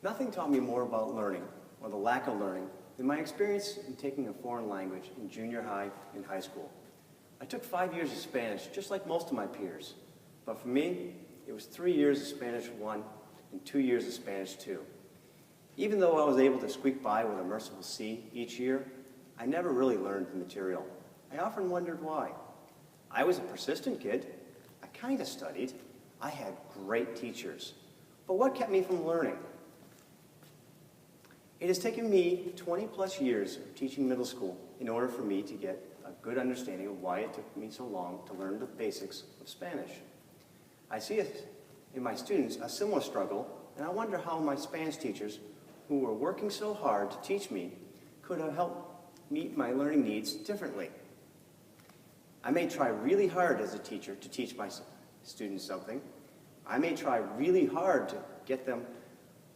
Nothing taught me more about learning, or the lack of learning, than my experience in taking a foreign language in junior high and high school. I took 5 years of Spanish, just like most of my peers. But for me, it was 3 years of Spanish 1 and 2 years of Spanish 2. Even though I was able to squeak by with a merciful C each year, I never really learned the material. I often wondered why. I was a persistent kid. I kind of studied. I had great teachers. But what kept me from learning? It has taken me 20 plus years of teaching middle school in order for me to get a good understanding of why it took me so long to learn the basics of Spanish. I see it in my students a similar struggle, and I wonder how my Spanish teachers, who were working so hard to teach me, could have helped meet my learning needs differently. I may try really hard as a teacher to teach my students something. I may try really hard to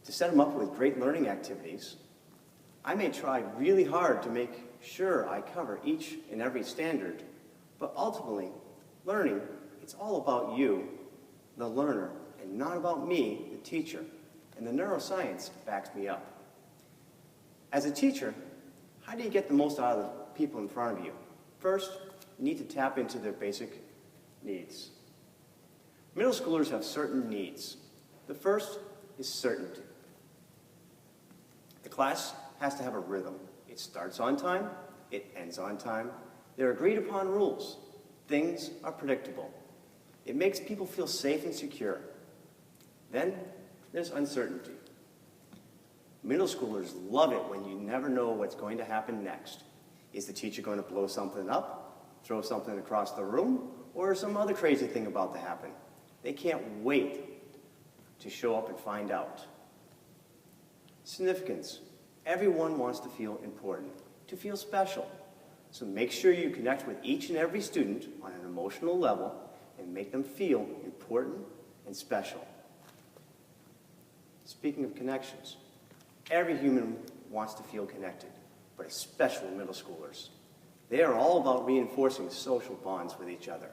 set them up with great learning activities. I may try really hard to make sure I cover each and every standard, but ultimately, learning, it's all about you, the learner, and not about me, the teacher, and the neuroscience backs me up. As a teacher, how do you get the most out of the people in front of you? First, you need to tap into their basic needs. Middle schoolers have certain needs. The first is certainty. The class has to have a rhythm. It starts on time, it ends on time. There are agreed upon rules. Things are predictable. It makes people feel safe and secure. Then there's uncertainty. Middle schoolers love it when you never know what's going to happen next. Is the teacher going to blow something up, throw something across the room, or is some other crazy thing about to happen? They can't wait to show up and find out. Significance. Everyone wants to feel important, to feel special. So make sure you connect with each and every student on an emotional level and make them feel important and special. Speaking of connections, every human wants to feel connected, but especially middle schoolers. They are all about reinforcing social bonds with each other.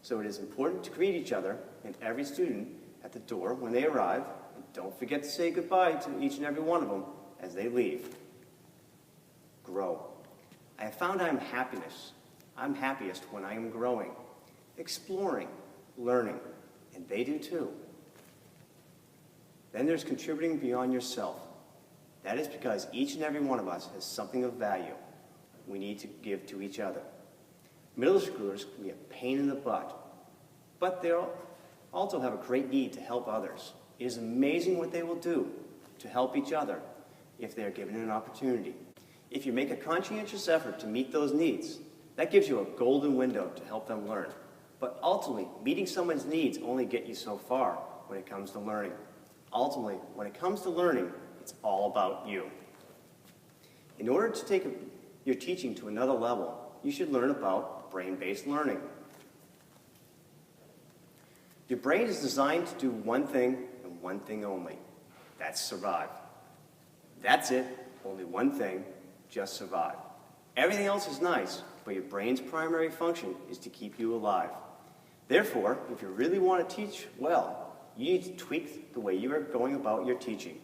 So it is important to greet each other and every student at the door when they arrive, and don't forget to say goodbye to each and every one of them as they leave. Grow. I have found I'm happiest when I am growing, exploring, learning, and they do too. Then there's contributing beyond yourself. That is because each and every one of us has something of value we need to give to each other. Middle schoolers can be a pain in the butt, but they also have a great need to help others. It is amazing what they will do to help each other if they are given an opportunity. If you make a conscientious effort to meet those needs, that gives you a golden window to help them learn. But ultimately, meeting someone's needs only get you so far when it comes to learning. Ultimately, when it comes to learning, it's all about you. In order to take your teaching to another level, you should learn about brain-based learning. Your brain is designed to do one thing and one thing only. That's survive. That's it, only one thing, just survive. Everything else is nice, but your brain's primary function is to keep you alive. Therefore, if you really want to teach well, you need to tweak the way you are going about your teaching.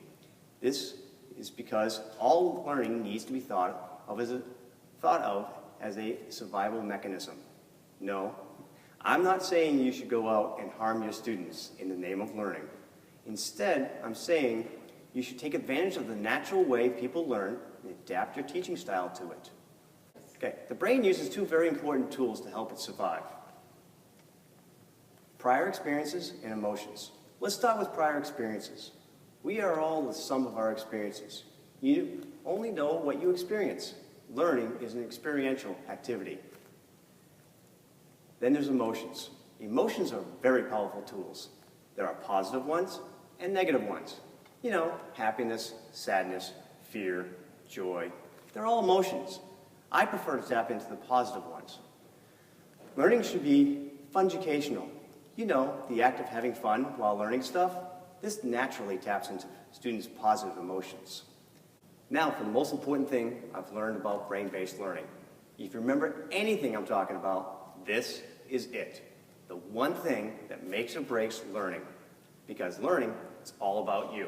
This is because all learning needs to be thought of as a survival mechanism. No, I'm not saying you should go out and harm your students in the name of learning. Instead, I'm saying you should take advantage of the natural way people learn and adapt your teaching style to it. Okay, the brain uses two very important tools to help it survive: prior experiences and emotions. Let's start with prior experiences. We are all the sum of our experiences. You only know what you experience. Learning is an experiential activity. Then there's emotions. Emotions are very powerful tools. There are positive ones and negative ones. You know, happiness, sadness, fear, joy. They're all emotions. I prefer to tap into the positive ones. Learning should be funjucational. You know, the act of having fun while learning stuff. This naturally taps into students' positive emotions. Now for the most important thing I've learned about brain-based learning. If you remember anything I'm talking about, this is it. The one thing that makes or breaks learning. Because learning is all about you.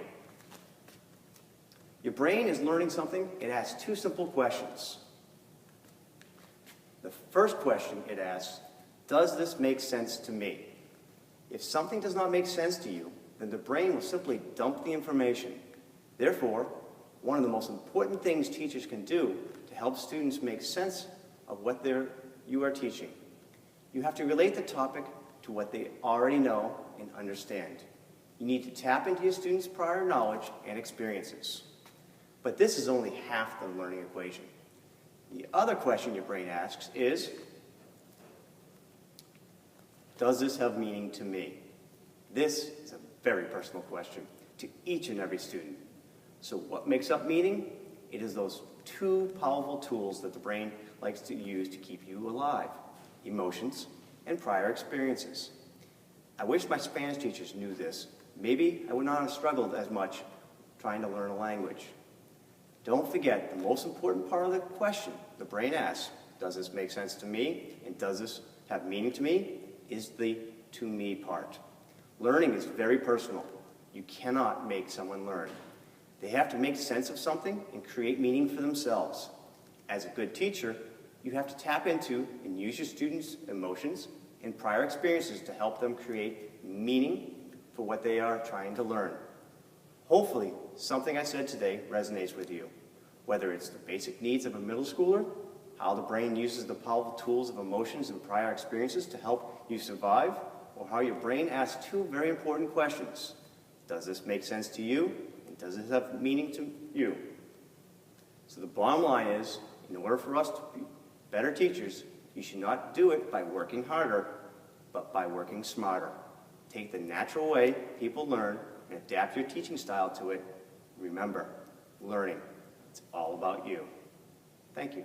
Your brain is learning something. It asks two simple questions. The first question it asks, does this make sense to me? If something does not make sense to you, then the brain will simply dump the information. Therefore, one of the most important things teachers can do to help students make sense of what you are teaching. You have to relate the topic to what they already know and understand. You need to tap into your students' prior knowledge and experiences. But this is only half the learning equation. The other question your brain asks is, does this have meaning to me? This is a very personal question to each and every student. So what makes up meaning? It is those two powerful tools that the brain likes to use to keep you alive: emotions and prior experiences. I wish my Spanish teachers knew this. Maybe I would not have struggled as much trying to learn a language. Don't forget, the most important part of the question the brain asks, does this make sense to me, and does this have meaning to me, is the to me part. Learning is very personal. You cannot make someone learn. They have to make sense of something and create meaning for themselves. As a good teacher, you have to tap into and use your students' emotions and prior experiences to help them create meaning for what they are trying to learn. Hopefully, something I said today resonates with you. Whether it's the basic needs of a middle schooler, how the brain uses the powerful tools of emotions and prior experiences to help you survive, or how your brain asks two very important questions. Does this make sense to you? And does this have meaning to you? So the bottom line is, in order for us to be better teachers, you should not do it by working harder, but by working smarter. Take the natural way people learn and adapt your teaching style to it. Remember, learning, it's all about you. Thank you.